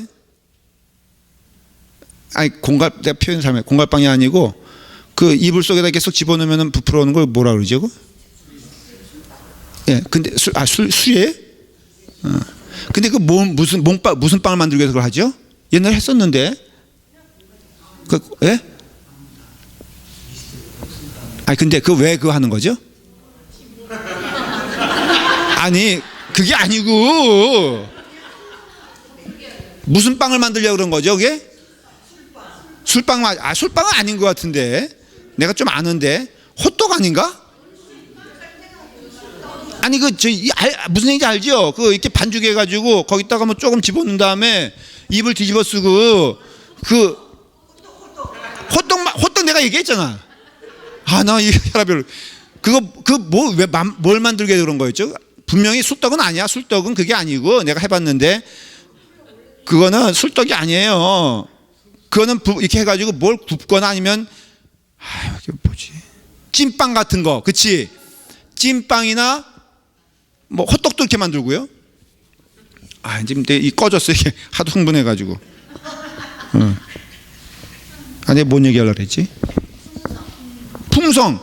아니, 내가 표현 잘못해. 공갈빵이 아니고 이불 속에다 계속 집어넣으면 부풀어 오는 걸 뭐라 그러죠? 그거? 예, 근데 술이에요? 근데 무슨 빵을 만들기 위해서 그걸 하죠? 옛날에 했었는데. 예? 근데 왜 그거 하는 거죠? 아니, 그게 아니고 무슨 빵을 만들려고 그런 거죠, 그게? 술빵은 아닌 것 같은데. 내가 좀 아는데. 호떡 아닌가? 아니, 무슨 얘기인지 알죠? 이렇게 반죽해 가지고 거기다가 조금 집어넣은 다음에 입을 뒤집어 쓰고 호떡 내가 얘기했잖아. 나 이 혈압을 뭘 만들게 해서 그런 거였죠? 분명히 술떡은 아니야. 술떡은 그게 아니고 내가 해봤는데 그거는 술떡이 아니에요. 그거는 이렇게 해가지고 뭘 굽거나 아니면 이게 뭐지? 찐빵 같은 거, 그치? 찐빵이나 호떡도 이렇게 만들고요. 이제 꺼졌어, 이게 하도 흥분해가지고. 내가 뭔 얘기하려고 그랬지? 풍성.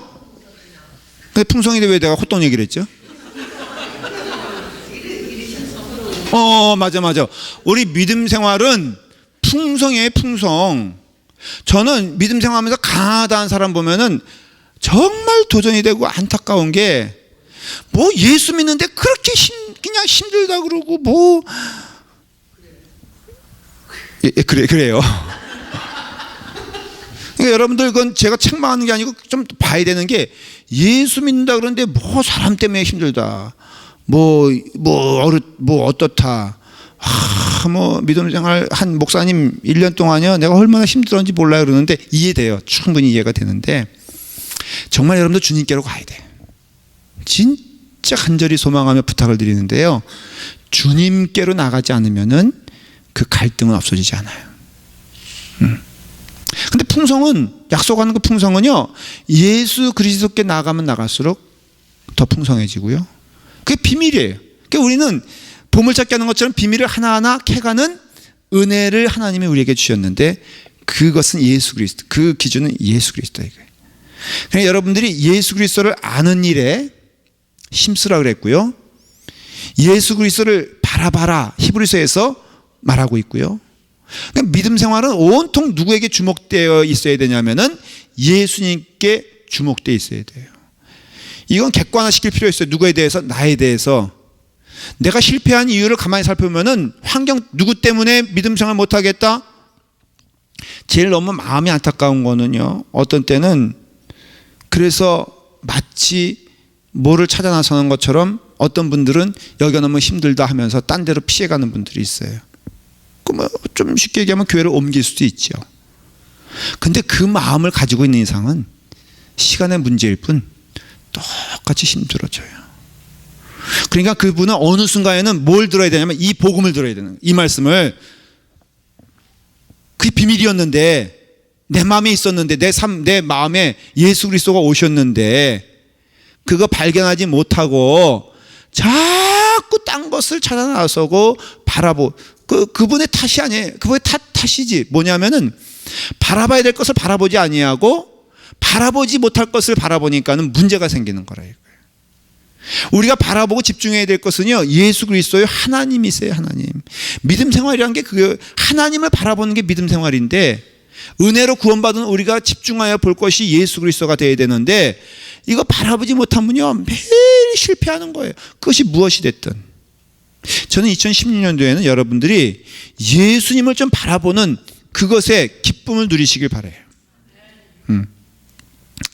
근데 풍성인데 왜 내가 호떡 얘기를 했죠? 맞아. 우리 믿음 생활은 풍성이에요, 풍성. 저는 믿음 생활하면서 강하다는 사람 보면은 정말 도전이 되고 안타까운 게, 뭐 예수 믿는데 그렇게 그냥 힘들다 그러고 뭐 그래요. 그러니까 여러분들, 그건 제가 책망하는 게 아니고 좀 봐야 되는 게, 예수 믿는다 그러는데 뭐 사람 때문에 힘들다, 뭐 어떻다, 뭐 믿음 생활 한 목사님 1년 동안요 내가 얼마나 힘들었는지 몰라요 그러는데 이해돼요. 충분히 이해가 되는데, 정말 여러분들 주님께로 가야 돼. 진짜 간절히 소망하며 부탁을 드리는데요, 주님께로 나가지 않으면은 그 갈등은 없어지지 않아요. 근데 풍성은, 약속하는 그 풍성은요, 예수 그리스도께 나가면 나갈수록 더 풍성해지고요, 그게 비밀이에요. 그러니까 우리는 보물찾기 하는 것처럼 비밀을 하나하나 캐가는 은혜를 하나님이 우리에게 주셨는데, 그것은 예수 그리스도, 그 기준은 예수 그리스도예요. 그러니까 여러분들이 예수 그리스도를 아는 일에 힘쓰라 그랬고요, 예수 그리스도를 바라봐라 히브리서에서 말하고 있고요. 그러니까 믿음 생활은 온통 누구에게 주목되어 있어야 되냐면은 예수님께 주목되어 있어야 돼요. 이건 객관화시킬 필요 있어요. 누구에 대해서? 나에 대해서. 내가 실패한 이유를 가만히 살펴보면은, 환경, 누구 때문에 믿음 생활 못하겠다? 제일 너무 마음이 안타까운 거는요, 어떤 때는 그래서 마치 뭐를 찾아 나서는 것처럼 어떤 분들은 여기가 너무 힘들다 하면서 딴 데로 피해가는 분들이 있어요. 뭐 좀 쉽게 얘기하면 교회를 옮길 수도 있죠. 근데 그 마음을 가지고 있는 이상은 시간의 문제일 뿐 똑같이 힘들어져요. 그러니까 그분은 어느 순간에는 뭘 들어야 되냐면 이 복음을 들어야 되는, 이 말씀을. 그게 비밀이었는데, 내 마음에 있었는데, 내 마음에 예수 그리스도가 오셨는데 그거 발견하지 못하고 자꾸 딴 것을 찾아 나서고 그분의 탓이 아니에요. 그분의 탓이지. 뭐냐면은 바라봐야 될 것을 바라보지 아니하고 바라보지 못할 것을 바라보니까는 문제가 생기는 거라 이거예요. 우리가 바라보고 집중해야 될 것은요, 예수 그리스도의 하나님이세요. 하나님. 믿음 생활이란 게 그 하나님을 바라보는 게 믿음 생활인데, 은혜로 구원받은 우리가 집중하여 볼 것이 예수 그리스도가 되어야 되는데, 이거 바라보지 못하면요 매일 실패하는 거예요. 그것이 무엇이 됐든. 저는 2016년도에는 여러분들이 예수님을 좀 바라보는 그것에 기쁨을 누리시길 바라요.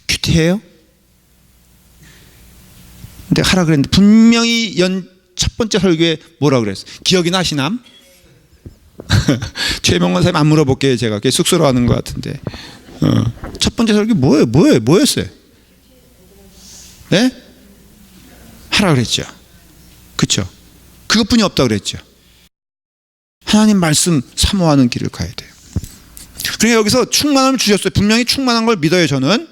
큐티해요? 근데 하라 그랬는데 분명히 첫 번째 설교에 뭐라 그랬어요? 기억이 나시남? 최명원 선생님 안 물어볼게요. 제가 쑥스러워하는 것 같은데. 첫 번째 설교 뭐였어요? 네? 하라 그랬죠. 그렇죠? 그것뿐이 없다 그랬죠. 하나님 말씀 사모하는 길을 가야 돼요. 그러니까 여기서 충만함을 주셨어요. 분명히 충만한 걸 믿어요, 저는.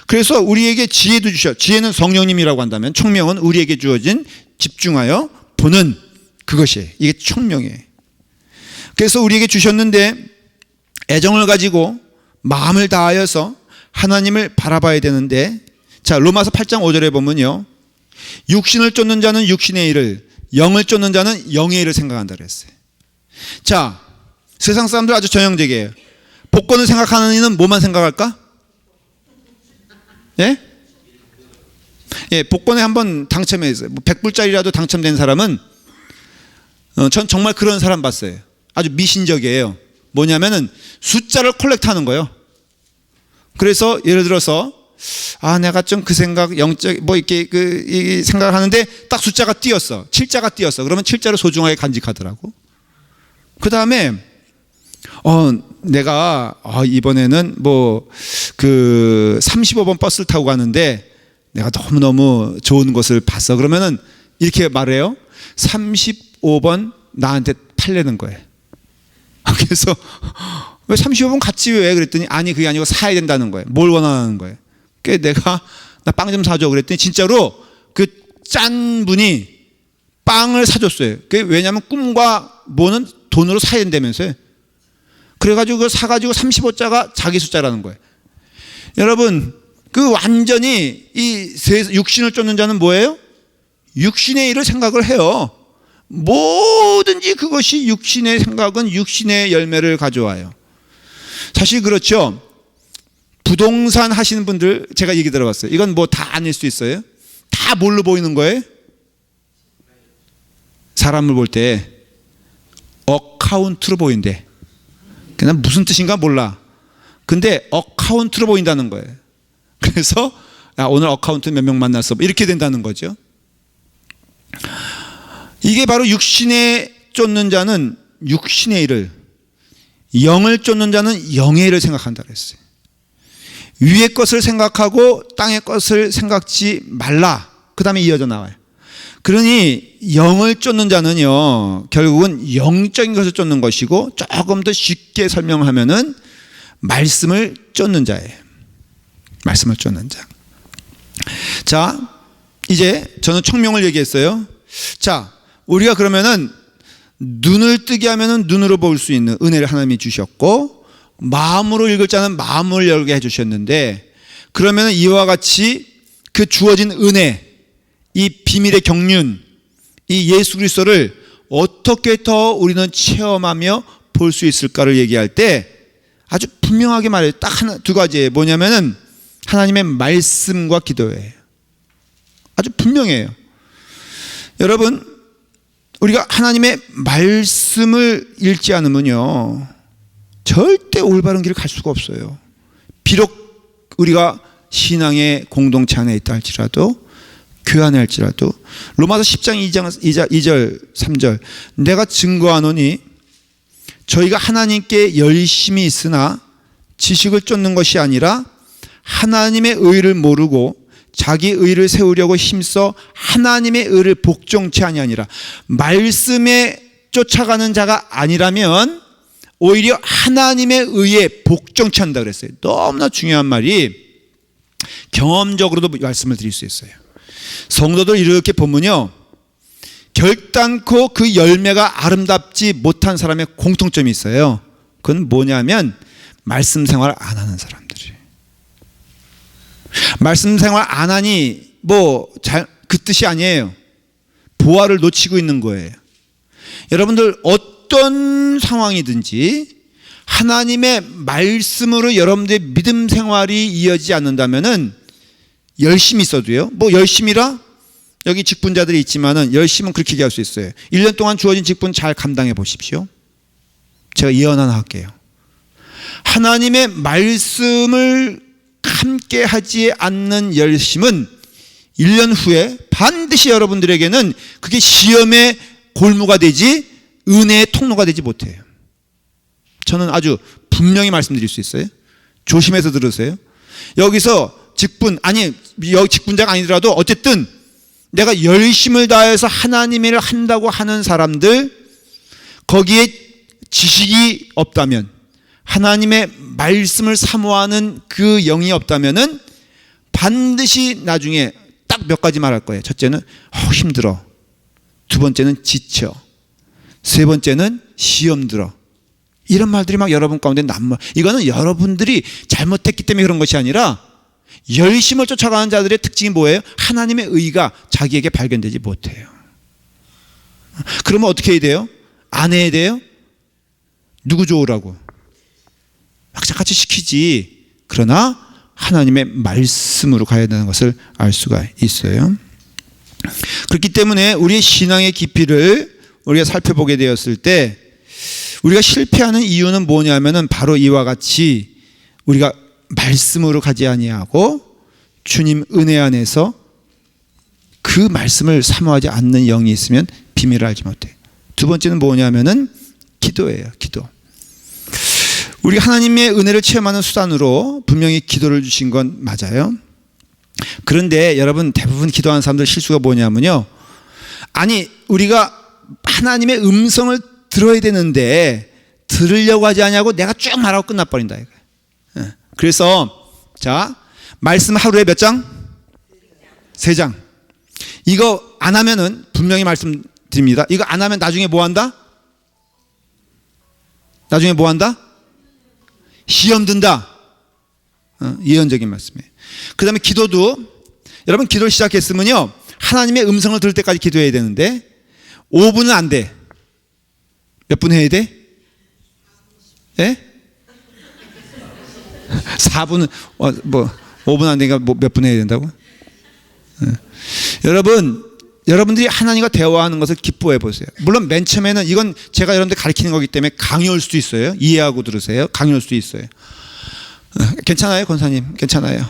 그래서 우리에게 지혜도 주셔. 지혜는 성령님이라고 한다면, 총명은 우리에게 주어진 집중하여 보는 그것이에요. 이게 총명이에요. 그래서 우리에게 주셨는데 애정을 가지고 마음을 다하여서 하나님을 바라봐야 되는데, 자, 로마서 8장 5절에 보면요, 육신을 쫓는 자는 육신의 일을, 영을 쫓는 자는 영의 일을 생각한다 그랬어요. 자, 세상 사람들 아주 전형적이에요. 복권을 생각하는 이는 뭐만 생각할까? 예? 예, 복권에 한번 당첨했어요. 100불짜리라도 당첨된 사람은, 전 정말 그런 사람 봤어요. 아주 미신적이에요. 뭐냐면은 숫자를 콜렉트하는 거예요. 그래서 예를 들어서 내가 좀 그 생각, 영적 뭐 이렇게 이 생각을 하는데 딱 숫자가 띄었어. 7자가 띄었어. 그러면 7자를 소중하게 간직하더라고. 그 다음에 내가 이번에는 뭐 그 35번 버스를 타고 가는데 내가 너무너무 좋은 것을 봤어. 그러면은 이렇게 말해요. 35번 나한테 팔려는 거예요. 그래서 왜 35번 같이 왜? 그랬더니 아니 그게 아니고 사야 된다는 거예요. 뭘 원하는 거예요. 그래서 내가 나 빵 좀 사줘 그랬더니 진짜로 그 짠 분이 빵을 사줬어요. 그게 왜냐하면 꿈과 뭐는 돈으로 사야 된다면서요. 그래가지고 그걸 사가지고 35자가 자기 숫자라는 거예요. 여러분, 그 완전히 이 육신을 쫓는 자는 뭐예요? 육신의 일을 생각을 해요. 뭐든지 그것이 육신의 생각은 육신의 열매를 가져와요. 사실 그렇죠. 부동산 하시는 분들 제가 얘기 들어봤어요. 이건 뭐 다 아닐 수 있어요. 다 뭘로 보이는 거예요? 사람을 볼 때 어카운트로 보인대. 그냥 무슨 뜻인가 몰라. 근데 어카운트로 보인다는 거예요. 그래서 오늘 어카운트 몇 명 만났어 이렇게 된다는 거죠. 이게 바로 육신에 쫓는 자는 육신의 일을, 영을 쫓는 자는 영의 일을 생각한다 그랬어요. 위의 것을 생각하고 땅의 것을 생각지 말라. 그 다음에 이어져 나와요. 그러니 영을 쫓는 자는요, 결국은 영적인 것을 쫓는 것이고, 조금 더 쉽게 설명하면은 말씀을 쫓는 자예요. 말씀을 쫓는 자. 자, 이제 저는 청명을 얘기했어요. 자, 우리가 그러면은 눈을 뜨게 하면은 눈으로 볼 수 있는 은혜를 하나님이 주셨고, 마음으로 읽을 자는 마음을 열게 해주셨는데, 그러면은 이와 같이 그 주어진 은혜, 이 비밀의 경륜, 이 예수 그리스도를 어떻게 더 우리는 체험하며 볼 수 있을까를 얘기할 때 아주 분명하게 말해요. 딱 두 가지예요. 뭐냐면은 하나님의 말씀과 기도예요. 아주 분명해요. 여러분, 우리가 하나님의 말씀을 읽지 않으면요, 절대 올바른 길을 갈 수가 없어요. 비록 우리가 신앙의 공동체 안에 있다 할지라도, 교회 안에 할지라도, 로마서 10장 2절 3절, 내가 증거하노니 저희가 하나님께 열심히 있으나 지식을 쫓는 것이 아니라 하나님의 의를 모르고 자기 의를 세우려고 힘써 하나님의 의를 복종치 아니하니라. 말씀에 쫓아가는 자가 아니라면 오히려 하나님의 의에 복종치 않는다 그랬어요. 너무나 중요한 말이, 경험적으로도 말씀을 드릴 수 있어요. 성도들 이렇게 보면요, 결단코 그 열매가 아름답지 못한 사람의 공통점이 있어요. 그건 뭐냐면 말씀 생활 안 하는 사람들이에요. 말씀 생활 안 하니 그 뜻이 아니에요. 보화를 놓치고 있는 거예요. 여러분들 어떤 상황이든지 하나님의 말씀으로 여러분들의 믿음 생활이 이어지지 않는다면은 열심히 있어도요. 열심히라 여기 직분자들이 있지만은 열심은 그렇게 얘기할 수 있어요. 1년 동안 주어진 직분 잘 감당해 보십시오. 제가 예언 하나 할게요. 하나님의 말씀을 함께 하지 않는 열심은 1년 후에 반드시 여러분들에게는 그게 시험의 골무가 되지 은혜의 통로가 되지 못해요. 저는 아주 분명히 말씀드릴 수 있어요. 조심해서 들으세요. 여기서 직분자가 아니더라도 어쨌든 내가 열심을 다해서 하나님의 일을 한다고 하는 사람들, 거기에 지식이 없다면, 하나님의 말씀을 사모하는 그 영이 없다면은 반드시 나중에 딱 몇 가지 말할 거예요. 첫째는 힘들어, 두 번째는 지쳐, 세 번째는 시험 들어. 이런 말들이 막 여러분 가운데 난무. 이거는 여러분들이 잘못했기 때문에 그런 것이 아니라 열심을 쫓아가는 자들의 특징이 뭐예요? 하나님의 의가 자기에게 발견되지 못해요. 그러면 어떻게 해야 돼요? 안 해야 돼요? 누구 좋으라고? 악착같이 시키지. 그러나 하나님의 말씀으로 가야 되는 것을 알 수가 있어요. 그렇기 때문에 우리의 신앙의 깊이를 우리가 살펴보게 되었을 때 우리가 실패하는 이유는 뭐냐면은 바로 이와 같이 우리가 말씀으로 가지 아니하고 주님 은혜 안에서 그 말씀을 사모하지 않는 영이 있으면 비밀을 알지 못해요. 두 번째는 뭐냐면은 기도예요. 기도. 우리 하나님의 은혜를 체험하는 수단으로 분명히 기도를 주신 건 맞아요. 그런데 여러분, 대부분 기도하는 사람들 실수가 뭐냐면요, 아니 우리가 하나님의 음성을 들어야 되는데 들으려고 하지 않냐고 내가 쭉 말하고 끝나버린다 이거예요. 그래서 자, 말씀 하루에 몇 장? 3장. 이거 안 하면은 분명히 말씀드립니다. 이거 안 하면 나중에 뭐 한다? 나중에 뭐 한다? 시험 든다. 예언적인 말씀이에요. 그 다음에 기도도, 여러분 기도를 시작했으면요, 하나님의 음성을 들을 때까지 기도해야 되는데 5분은 안 돼. 몇 분 해야 돼? 예? 4분은, 5분 안 되니까 몇 분 해야 된다고? 여러분들이 하나님과 대화하는 것을 기뻐해 보세요. 물론 맨 처음에는 이건 제가 여러분들 가르치는 거기 때문에 강요일 수도 있어요. 이해하고 들으세요. 강요일 수도 있어요. 괜찮아요, 권사님? 괜찮아요.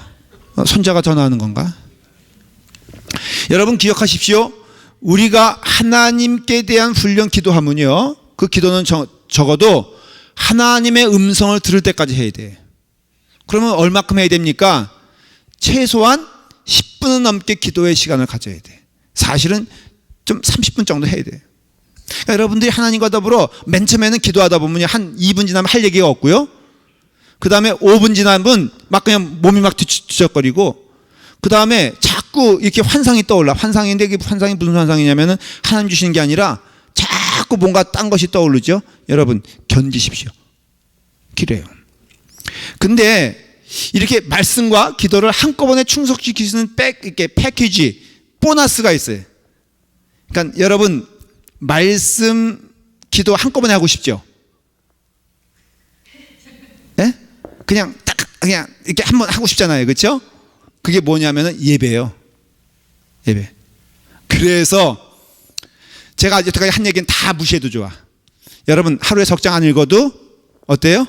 손자가 전화하는 건가? 여러분 기억하십시오. 우리가 하나님께 대한 훈련 기도하면요, 그 기도는 적어도 하나님의 음성을 들을 때까지 해야 돼요. 그러면 얼마큼 해야 됩니까? 최소한 10분은 넘게 기도의 시간을 가져야 돼. 사실은 좀 30분 정도 해야 돼요. 그러니까 여러분들이 하나님과 더불어 맨 처음에는 기도하다 보면 한 2분 지나면 할 얘기가 없고요. 그 다음에 5분 지나면 막 그냥 몸이 막 뒤척거리고, 그 다음에 자꾸 이렇게 환상이 떠올라. 환상인데 그 환상이 무슨 환상이냐면은 하나님 주시는 게 아니라 자꾸 뭔가 딴 것이 떠오르죠. 여러분 견디십시오. 그래요. 근데 이렇게 말씀과 기도를 한꺼번에 충족시킬 수 있는 이렇게 패키지, 보너스가 있어요. 그러니까 여러분 말씀, 기도 한꺼번에 하고 싶죠? 예? 그냥 딱 그냥 이렇게 한번 하고 싶잖아요. 그렇죠? 그게 뭐냐면은 예배예요. 예배. 그래서 제가 여태까지 한 얘기는 다 무시해도 좋아. 여러분 하루에 석장 안 읽어도 어때요?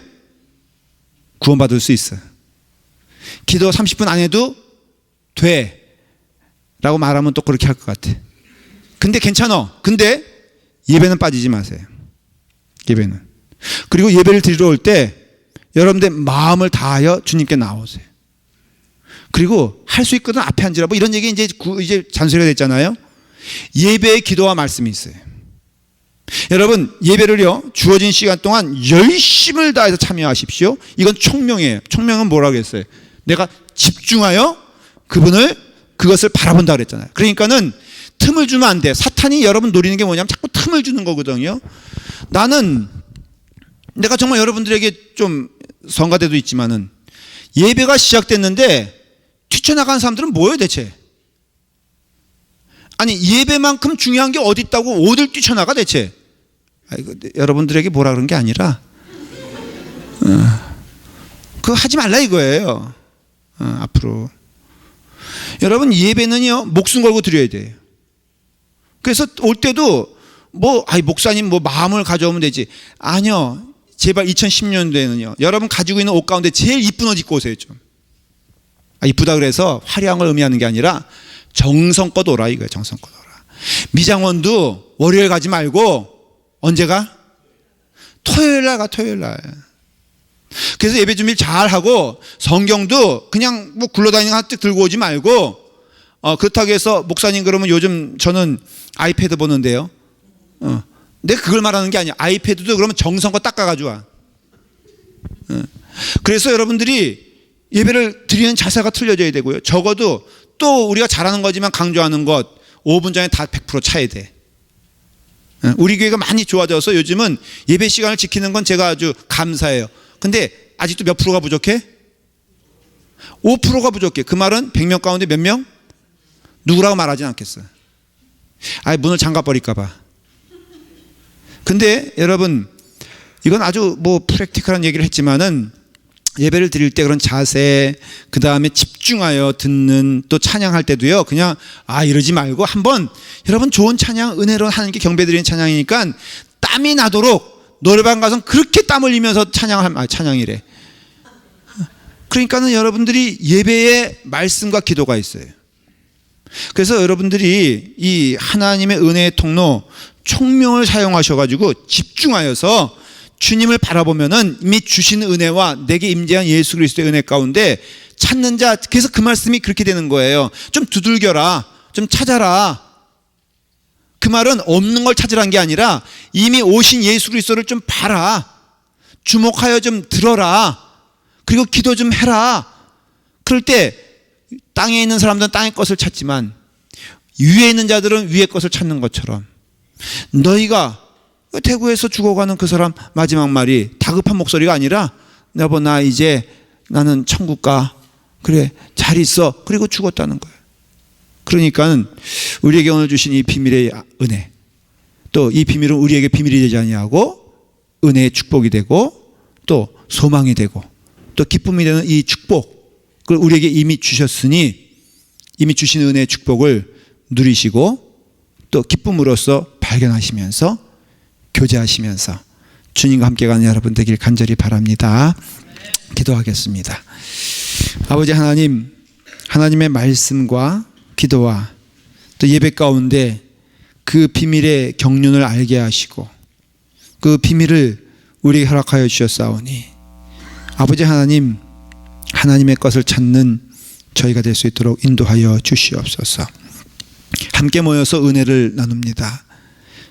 구원받을 수 있어요. 기도 30분 안 해도 돼 라고 말하면 또 그렇게 할 것 같아. 근데 괜찮아. 근데 예배는 빠지지 마세요. 예배는. 그리고 예배를 드리러 올 때 여러분들 마음을 다하여 주님께 나오세요. 그리고 할 수 있거든 앞에 앉으라, 뭐 이런 얘기 이제 잔소리가 됐잖아요. 예배의 기도와 말씀이 있어요. 여러분 예배를요, 주어진 시간 동안 열심을 다해서 참여하십시오. 이건 총명이에요. 총명은 뭐라고 했어요? 내가 집중하여 그것을 바라본다 그랬잖아요. 그러니까는 틈을 주면 안 돼. 사탄이 여러분 노리는 게 뭐냐면 자꾸 틈을 주는 거거든요. 내가 정말 여러분들에게 좀 성가대도 있지만은 예배가 시작됐는데 뛰쳐나간 사람들은 뭐예요 대체? 아니 예배만큼 중요한 게 어디 있다고 어딜 뛰쳐나가 대체? 여러분들에게 뭐라 그런 게 아니라 그거 하지 말라 이거예요. 앞으로 여러분 예배는요 목숨 걸고 드려야 돼요. 그래서 올 때도 목사님 마음을 가져오면 되지. 아니요, 제발 2010년도에는요 여러분 가지고 있는 옷 가운데 제일 이쁜 옷 입고 오세요. 좀 이쁘다 그래서 화려한 걸 의미하는 게 아니라 정성껏 오라 이거예요. 정성껏 오라. 미장원도 월요일 가지 말고 언제 가? 토요일 날 가. 토요일 날. 그래서 예배 준비 잘 하고 성경도 그냥 굴러다니는 거 하나 들고 오지 말고, 그렇다고 해서 목사님 그러면 요즘 저는 아이패드 보는데요. 내가 그걸 말하는 게 아니야. 아이패드도 그러면 정성껏 닦아가지고 와. 그래서 여러분들이 예배를 드리는 자세가 틀려져야 되고요. 적어도 또 우리가 잘하는 거지만 강조하는 것 5분 전에 다 100% 차야 돼. 우리 교회가 많이 좋아져서 요즘은 예배 시간을 지키는 건 제가 아주 감사해요. 근데 아직도 몇 프로가 부족해? 5%가 부족해. 그 말은 100명 가운데 몇 명? 누구라고 말하진 않겠어요. 문을 잠가 버릴까 봐. 근데 여러분 이건 아주 프랙티컬한 얘기를 했지만은 예배를 드릴 때 그런 자세, 그 다음에 집중하여 듣는, 또 찬양할 때도요 그냥 이러지 말고 한번 여러분 좋은 찬양, 은혜로 하나님께 경배드리는 찬양이니까 땀이 나도록 노래방 가서 그렇게 땀 흘리면서 찬양이래. 그러니까는 여러분들이 예배에 말씀과 기도가 있어요. 그래서 여러분들이 이 하나님의 은혜의 통로 총명을 사용하셔가지고 집중하여서 주님을 바라보면은 이미 주신 은혜와 내게 임재한 예수 그리스도의 은혜 가운데 찾는 자, 그래서 그 말씀이 그렇게 되는 거예요. 좀 두들겨라, 좀 찾아라. 그 말은 없는 걸 찾으라는 게 아니라 이미 오신 예수 그리스도를 좀 봐라, 주목하여 좀 들어라, 그리고 기도 좀 해라. 그럴 때 땅에 있는 사람들은 땅의 것을 찾지만 위에 있는 자들은 위의 것을 찾는 것처럼, 너희가 대구에서 죽어가는 그 사람 마지막 말이 다급한 목소리가 아니라 여보 나 이제 나는 천국 가, 그래 잘 있어, 그리고 죽었다는 거예요. 그러니까 우리에게 오늘 주신 이 비밀의 은혜, 또 이 비밀은 우리에게 비밀이 되지 아니하고 은혜의 축복이 되고 또 소망이 되고 또 기쁨이 되는 이 축복을 우리에게 이미 주셨으니 이미 주신 은혜의 축복을 누리시고 또 기쁨으로써 발견하시면서 교제하시면서 주님과 함께 가는 여러분 되길 간절히 바랍니다. 기도하겠습니다. 아버지 하나님, 하나님의 말씀과 기도와 또 예배 가운데 그 비밀의 경륜을 알게 하시고 그 비밀을 우리에게 허락하여 주셨사오니 아버지 하나님, 하나님의 것을 찾는 저희가 될 수 있도록 인도하여 주시옵소서. 함께 모여서 은혜를 나눕니다.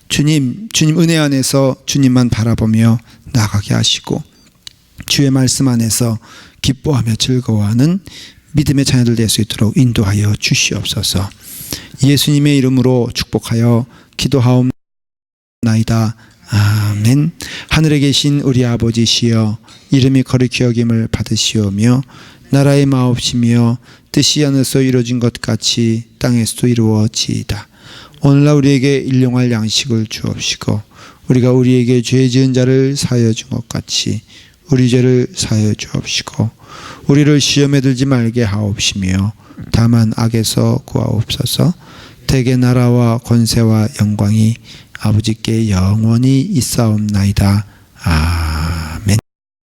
주님 은혜 안에서 주님만 바라보며 나아가게 하시고 주의 말씀 안에서 기뻐하며 즐거워하는 믿음의 자녀들 될 수 있도록 인도하여 주시옵소서. 예수님의 이름으로 축복하여 기도하옵나이다. 아멘. 하늘에 계신 우리 아버지시여, 이름이 거룩히 여김을 받으시오며 나라의 마옵시며 뜻이 하늘에서 이루어진 것 같이 땅에서도 이루어지이다. 오늘날 우리에게 일용할 양식을 주옵시고 우리가 우리에게 죄 지은 자를 사하여 준 것 같이 우리 죄를 사하여 주옵시고 우리를 시험에 들지 말게 하옵시며 다만 악에서 구하옵소서. 대개 나라와 권세와 영광이 아버지께 영원히 있사옵나이다. 아멘.